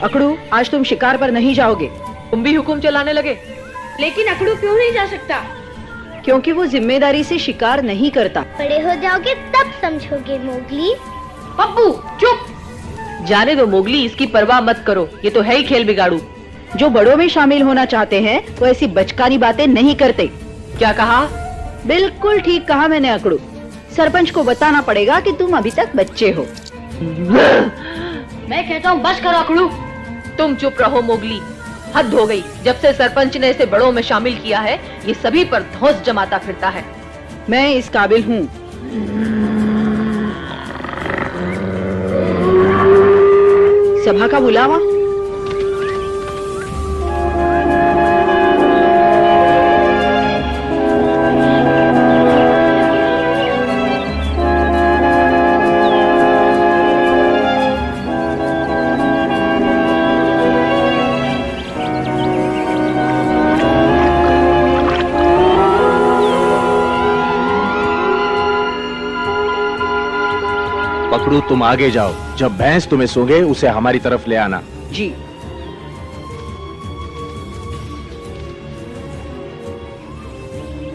अकड़ू, आज तुम शिकार पर नहीं जाओगे। तुम भी हुक्म चलाने लगे। लेकिन अकड़ू क्यों नहीं जा सकता? क्योंकि वो जिम्मेदारी से शिकार नहीं करता। बड़े हो जाओगे तब समझोगे मोगली। पप्पू चुप। जाने दो मोगली, इसकी परवाह मत करो, ये तो है ही खेल बिगाड़ू। जो बड़ों में शामिल होना चाहते हैं वो ऐसी बचकानी बातें नहीं करते। क्या कहा? बिल्कुल ठीक कहा मैंने अकड़ू। सरपंच को बताना पड़ेगा कि तुम अभी तक बच्चे हो। मैं कहता हूँ बस करो अकड़ू। तुम चुप रहो मोगली, हद हो गई। जब से सरपंच ने इसे बड़ों में शामिल किया है, ये सभी पर धौंस जमाता फिरता है। मैं इस काबिल हूँ। सभा का बुलावा। पकड़ू, तुम आगे जाओ। जब भैंस तुम्हें सूंघे उसे हमारी तरफ ले आना। जी।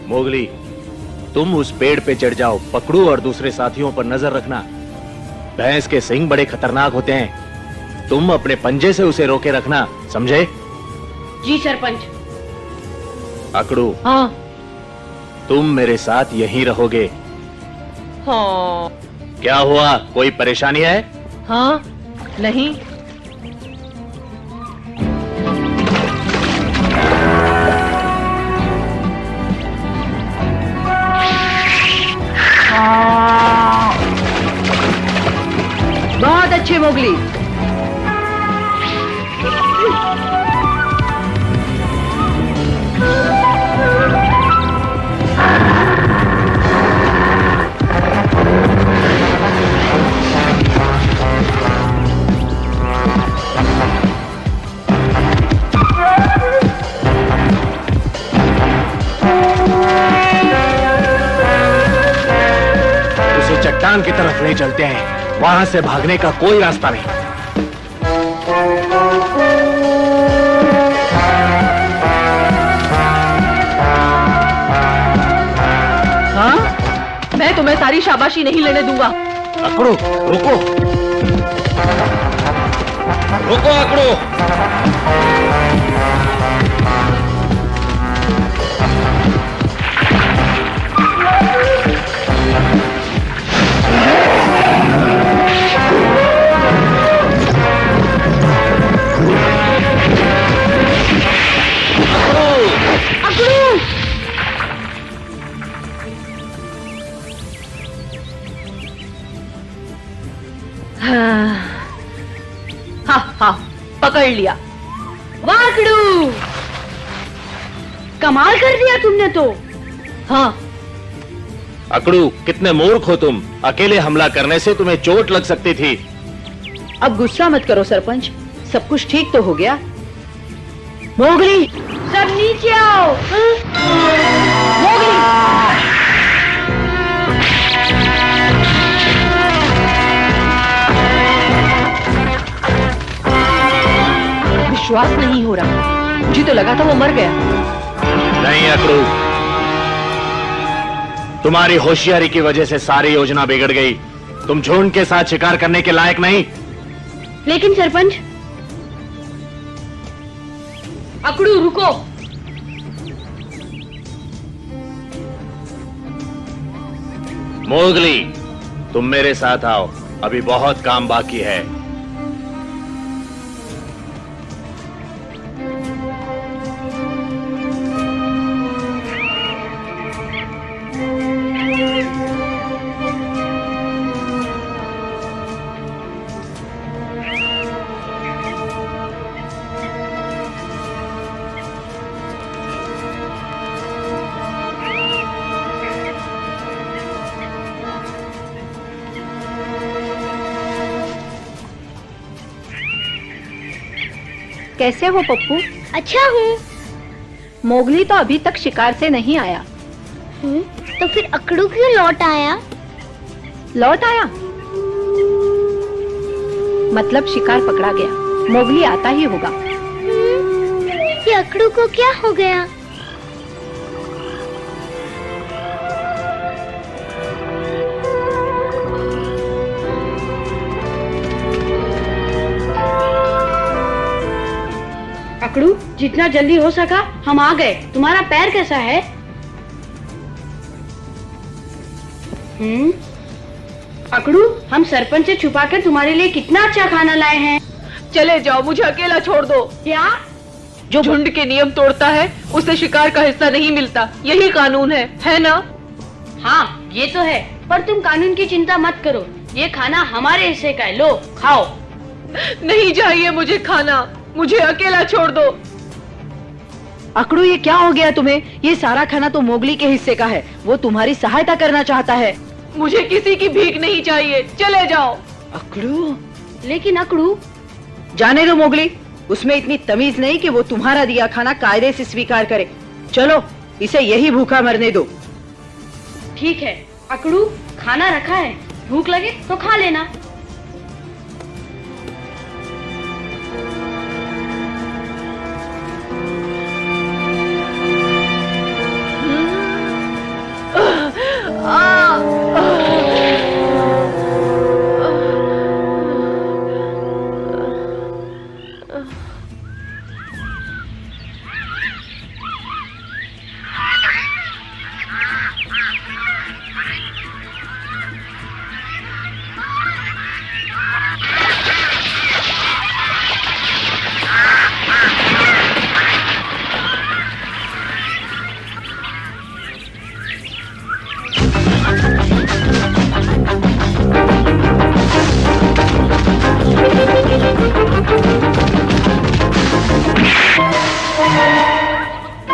मोगली, तुम उस पेड़ पे चढ़ जाओ। पकड़ू और दूसरे साथियों पर नजर रखना। भैंस के सींग बड़े खतरनाक होते हैं। तुम अपने पंजे से उसे रोके रखना, समझे? जी सरपंच। अकड़ू, हाँ तुम मेरे साथ यहीं रहोगे। हाँ क्या हुआ, कोई परेशानी है? हाँ नहीं। बहुत अच्छे मोगली। चट्टान की तरफ ले चलते हैं, वहां से भागने का कोई रास्ता नहीं। हाँ, मैं तुम्हें सारी शाबाशी नहीं लेने दूंगा। अकड़ू, रुको रुको अकड़ू। हाँ, पकड़ लिया। वाकड़ू, कमाल कर दिया तुमने तो। हाँ अकड़ू, कितने मूर्ख हो तुम। अकेले हमला करने से तुम्हें चोट लग सकती थी। अब गुस्सा मत करो सरपंच, सब कुछ ठीक तो हो गया। मोगली, सब नीचे आओ। मोगली। विश्वास नहीं हो रहा, मुझे तो लगा था वो मर गया। नहीं अकड़ू, तुम्हारी होशियारी की वजह से सारी योजना बिगड़ गई। तुम झुंड के साथ शिकार करने के लायक नहीं। लेकिन सरपंच। अकड़ू रुको। मोगली, तुम मेरे साथ आओ, अभी बहुत काम बाकी है। कैसे हो पप्पू? अच्छा हूँ। मोगली तो अभी तक शिकार से नहीं आया। तो फिर अकड़ू क्यों लौट आया? लौट आया मतलब शिकार पकड़ा गया। मोगली आता ही होगा। ये अकड़ू को क्या हो गया? अकड़ू, जितना जल्दी हो सका हम आ गए। तुम्हारा पैर कैसा है? अकड़ू, हम सरपंच से छुपा कर तुम्हारे लिए कितना अच्छा खाना लाए हैं। चले जाओ, मुझे अकेला छोड़ दो। क्या? जो झुंड के नियम तोड़ता है उसे शिकार का हिस्सा नहीं मिलता, यही कानून है ना? हाँ, ये तो है, पर तुम कानून की चिंता मत करो। ये खाना हमारे हिस्से का है, लो खाओ। नहीं चाहिए मुझे खाना, मुझे अकेला छोड़ दो। अकड़ू, ये क्या हो गया तुम्हें? ये सारा खाना तो मोगली के हिस्से का है, वो तुम्हारी सहायता करना चाहता है। मुझे किसी की भीख नहीं चाहिए, चले जाओ। अकड़ू, लेकिन अकड़ू, जाने दो मोगली, उसमें इतनी तमीज नहीं कि वो तुम्हारा दिया खाना कायदे से स्वीकार करे। चलो, इसे यही भूखा मरने दो। ठीक है अकड़ू, खाना रखा है, भूख लगे तो खा लेना।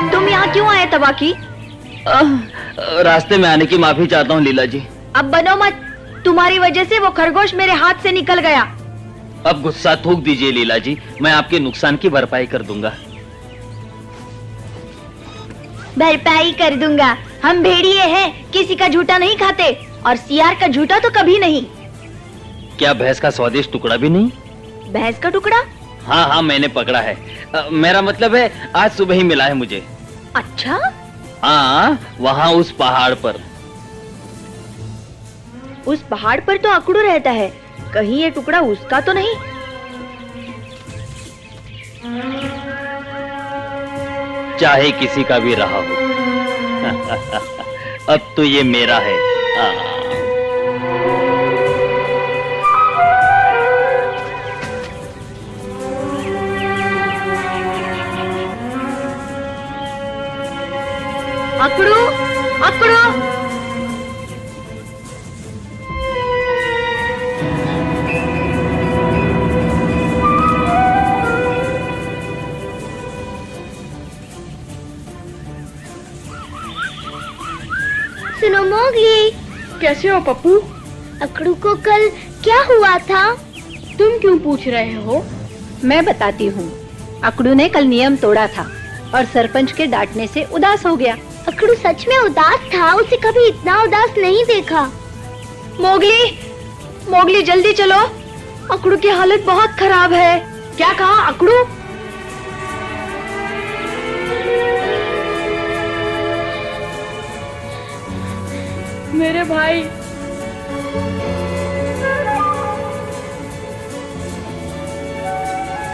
तुम यहाँ क्यों आए तबाकी? रास्ते में आने की माफी चाहता हूँ लीला जी। अब बनो मत, तुम्हारी वजह से वो खरगोश मेरे हाथ से निकल गया। अब गुस्सा थूक दीजिए लीला जी, मैं आपके नुकसान की भरपाई कर दूंगा। भरपाई कर दूंगा। हम भेड़िए हैं, किसी का झूठा नहीं खाते, और सियार का झूठा तो कभी नहीं। क्या भैंस का स्वादिष्ट टुकड़ा भी नहीं? भैंस का टुकड़ा? हाँ हाँ, मैंने पकड़ा है। मेरा मतलब है आज सुबह ही मिला है मुझे। अच्छा? हाँ, वहाँ उस पहाड़ पर। उस पहाड़ पर तो अकड़ू रहता है, कहीं ये टुकड़ा उसका तो नहीं? चाहे किसी का भी रहा हो। अब तो ये मेरा है। अकड़ू, अकड़ू, सुनो मोगली। कैसे हो पप्पू? अकड़ू को कल क्या हुआ था? तुम क्यों पूछ रहे हो? मैं बताती हूँ। अकड़ू ने कल नियम तोड़ा था और सरपंच के डांटने से उदास हो गया। अकड़ू सच में उदास था, उसे कभी इतना उदास नहीं देखा। मोगली, मोगली जल्दी चलो, अकड़ू की हालत बहुत खराब है। क्या कहा अकड़ू? मेरे भाई।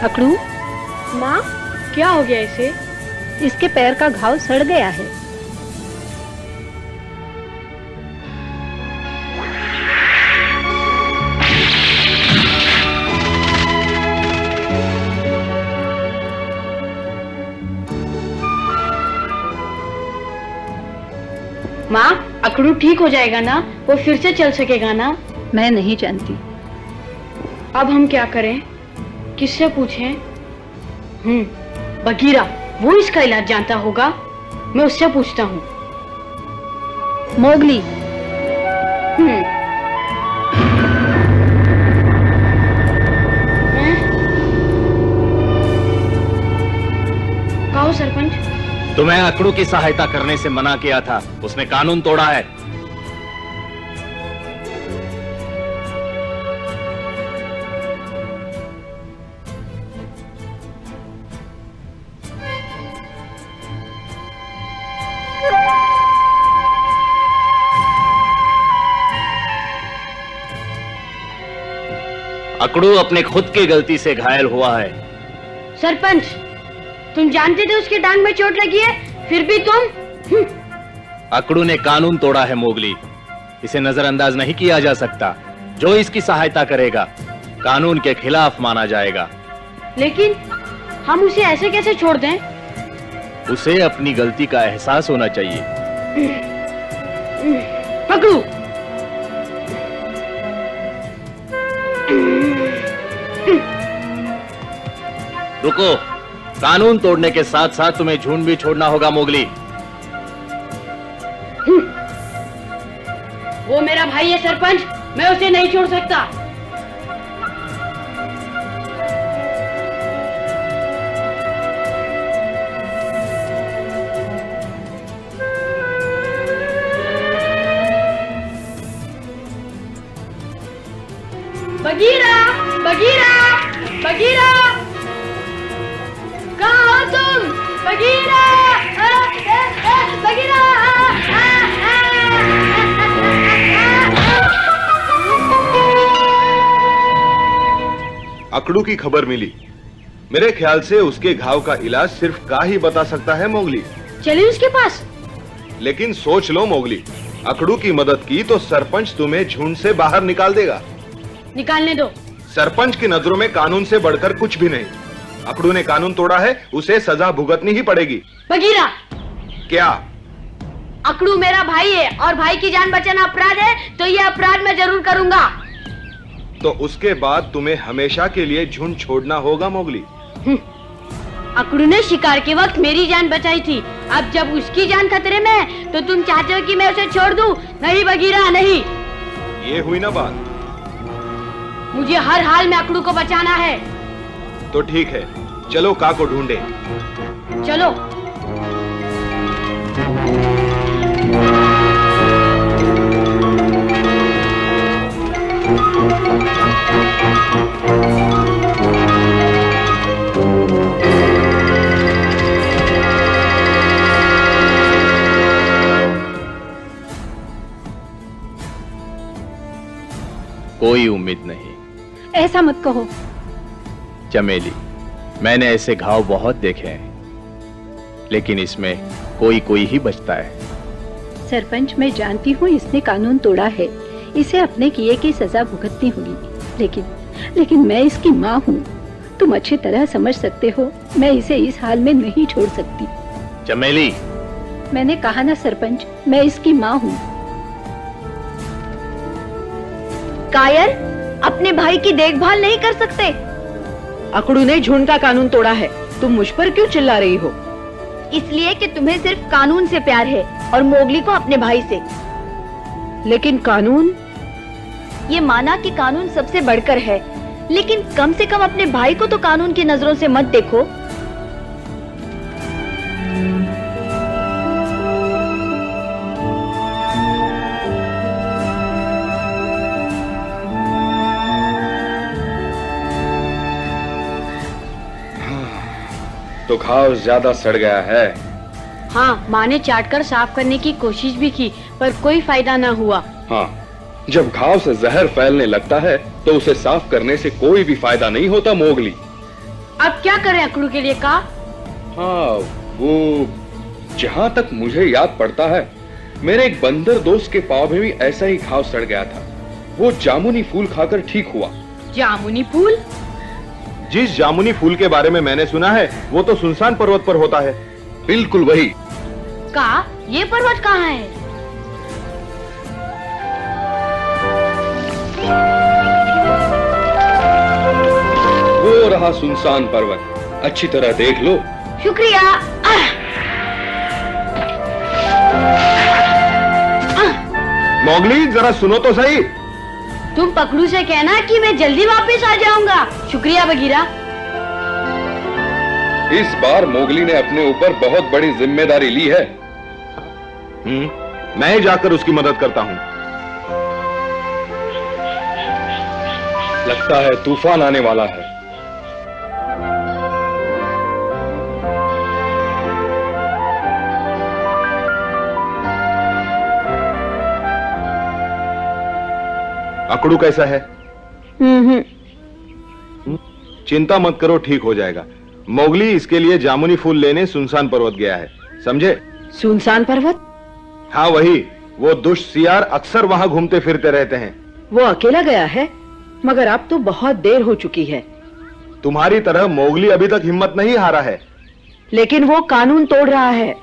अकड़ू, माँ, क्या हो गया इसे? इसके पैर का घाव सड़ गया है। माँ, अकड़ू ठीक हो जाएगा ना? वो फिर से चल सकेगा ना? मैं नहीं जानती। अब हम क्या करें? किससे पूछें? बगीरा, वो इसका इलाज जानता होगा। मैं उससे पूछता हूँ। मोगली, कहो सरपंच। तुम्हें अकड़ू की सहायता करने से मना किया था, उसने कानून तोड़ा है। अकड़ू अपने खुद की गलती से घायल हुआ है। सरपंच, तुम जानते थे उसके टांग में चोट लगी है, फिर भी तुम। अकड़ू ने कानून तोड़ा है मोगली, इसे नजरअंदाज नहीं किया जा सकता। जो इसकी सहायता करेगा कानून के खिलाफ माना जाएगा। लेकिन हम उसे ऐसे कैसे छोड़ दें? उसे अपनी गलती का एहसास होना चाहिए। पकड़ू। रुको, कानून तोड़ने के साथ साथ तुम्हें झुंड भी छोड़ना होगा मोगली। वो मेरा भाई है सरपंच, मैं उसे नहीं छोड़ सकता। बगीरा, बगीरा, बगीरा, कहाँ हो तुम? Bagheera, Bagheera. अकड़ू की खबर मिली। मेरे ख्याल से उसके घाव का इलाज सिर्फ का ही बता सकता है मोगली। चलिए उसके पास। लेकिन सोच लो मोगली, अकड़ू की मदद की तो सरपंच तुम्हें झुंड से बाहर निकाल देगा। निकालने दो। सरपंच की नजरों में कानून से बढ़कर कुछ भी नहीं। अकड़ू ने कानून तोड़ा है, उसे सजा भुगतनी ही पड़ेगी। बगीरा, क्या? अकड़ू मेरा भाई है और भाई की जान बचाना अपराध है, तो ये अपराध मैं जरूर करूंगा। तो उसके बाद तुम्हें हमेशा के लिए झुंड छोड़ना होगा मोगली। अकड़ू ने शिकार के वक्त मेरी जान बचाई थी, अब जब उसकी जान खतरे में है तो तुम चाहते हो कि मैं उसे छोड़ दूं? नहीं बगीरा, नहीं। ये हुई ना बात। मुझे हर हाल में अकड़ू को बचाना है। तो ठीक है, चलो का को ढूंढे। चलो। कोई उम्मीद नहीं। ऐसा मत कहो। चमेली, मैंने ऐसे घाव बहुत देखे हैं, लेकिन इसमें कोई कोई ही बचता है। सरपंच, मैं जानती हूँ इसने कानून तोड़ा है, इसे अपने किए की सजा भुगतनी होगी, लेकिन मैं इसकी माँ हूँ। तुम अच्छी तरह समझ सकते हो, मैं इसे इस हाल में नहीं छोड़ सकती। चमेली, मैंने कहा ना सरपंच, मैं इसकी माँ हूँ। कायर, अपने भाई की देखभाल नहीं कर सकते? अकड़ू ने झुंड का कानून तोड़ा है, तुम मुझ पर क्यों चिल्ला रही हो? इसलिए कि तुम्हें सिर्फ कानून से प्यार है और मोगली को अपने भाई से। लेकिन कानून? ये माना कि कानून सबसे बढ़कर है, लेकिन कम से कम अपने भाई को तो कानून की नजरों से मत देखो। तो घाव ज्यादा सड़ गया है। हाँ, माँ ने चाटकर साफ करने की कोशिश भी की, पर कोई फायदा न हुआ। हाँ, जब घाव से जहर फैलने लगता है तो उसे साफ करने से कोई भी फायदा नहीं होता मोगली। अब क्या करें अकड़ू के लिए का? हाँ, वो जहाँ तक मुझे याद पड़ता है, मेरे एक बंदर दोस्त के पाँव में भी ऐसा ही घाव सड़ गया था। वो जामुनी फूल खाकर ठीक हुआ। जामुनी फूल? जिस जामुनी फूल के बारे में मैंने सुना है, वो तो सुनसान पर्वत पर होता है। बिल्कुल वही। का? ये पर्वत कहाँ है? वो रहा सुनसान पर्वत, अच्छी तरह देख लो। शुक्रिया। मोगली, जरा सुनो तो सही। तुम पकड़ू से कहना कि मैं जल्दी वापस आ जाऊंगा। शुक्रिया बगीरा। इस बार मोगली ने अपने ऊपर बहुत बड़ी जिम्मेदारी ली है। मैं ही जाकर उसकी मदद करता हूँ। लगता है तूफान आने वाला है। अकड़ू कैसा है? चिंता मत करो, ठीक हो जाएगा। मोगली इसके लिए जामुनी फूल लेने सुनसान पर्वत गया है, समझे? सुनसान पर्वत? हाँ वही, वो दुष्ट सियार अक्सर वहां घूमते फिरते रहते हैं। वो अकेला गया है? मगर अब तो बहुत देर हो चुकी है। तुम्हारी तरह मोगली अभी तक हिम्मत नहीं हारा है। लेकिन वो कानून तोड़ रहा है।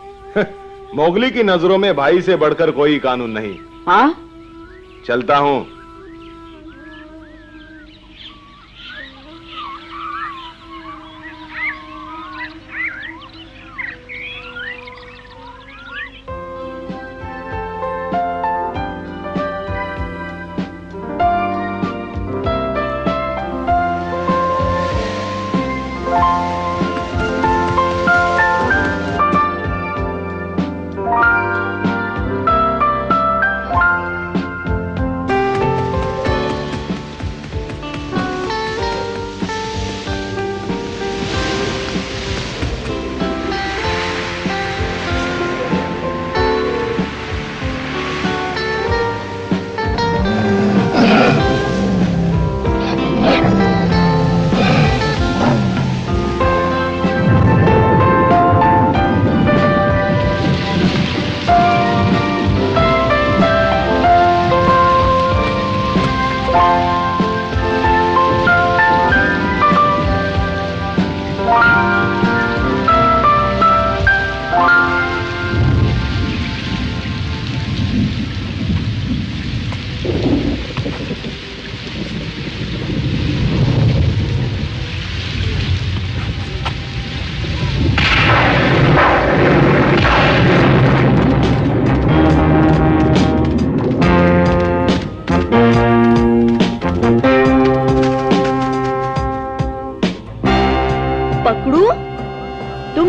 मोगली की नजरों में भाई से बढ़कर कोई कानून नहीं। हाँ, चलता हूं।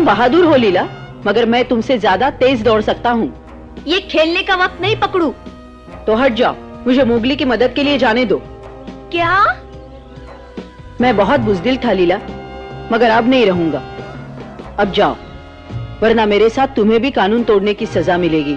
बहादुर हो लीला, मगर मैं तुमसे ज्यादा तेज दौड़ सकता हूँ। ये खेलने का वक्त नहीं पकड़ू। तो हट जाओ, मुझे मोगली की मदद के लिए जाने दो। क्या? मैं बहुत बुज़दिल था लीला, मगर अब नहीं रहूंगा। अब जाओ, वरना मेरे साथ तुम्हें भी कानून तोड़ने की सजा मिलेगी।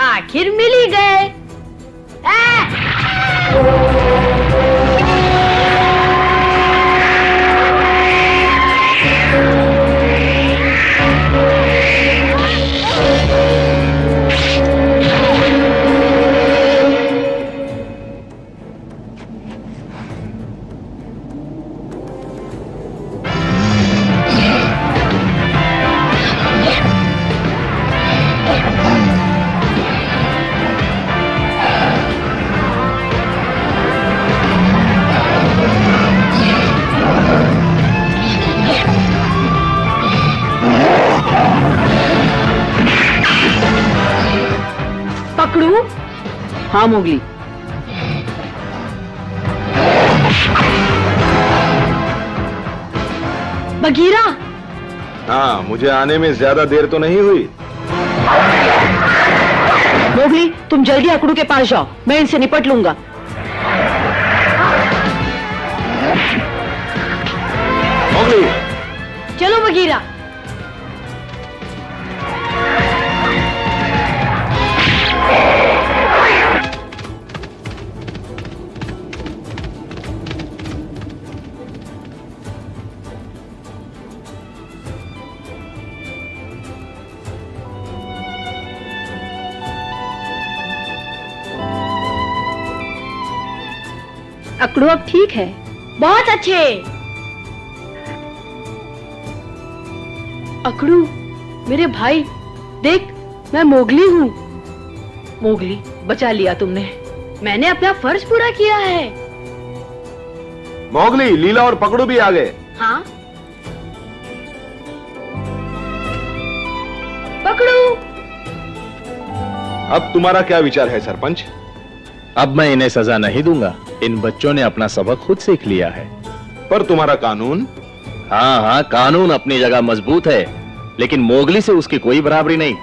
आखिर मिल ही गए। पकड़ू? हाँ मोगली। बगीरा। हाँ, मुझे आने में ज्यादा देर तो नहीं हुई। मोगली, तुम जल्दी अकड़ू के पास जाओ, मैं इनसे निपट लूंगा। मोगली, चलो बगीरा। अकड़ू अब ठीक है। बहुत अच्छे। अकड़ू, मेरे भाई, देख मैं मोगली हूँ। मोगली, बचा लिया तुमने। मैंने अपना फर्ज पूरा किया है। मोगली, लीला और पकड़ू भी आ गए। हाँ, पकड़ू। अब तुम्हारा क्या विचार है सरपंच? अब मैं इन्हें सजा नहीं दूंगा। इन बच्चों ने अपना सबक खुद सीख लिया है। पर तुम्हारा कानून? हाँ हाँ, कानून अपनी जगह मजबूत है, लेकिन मोगली से उसकी कोई बराबरी नहीं।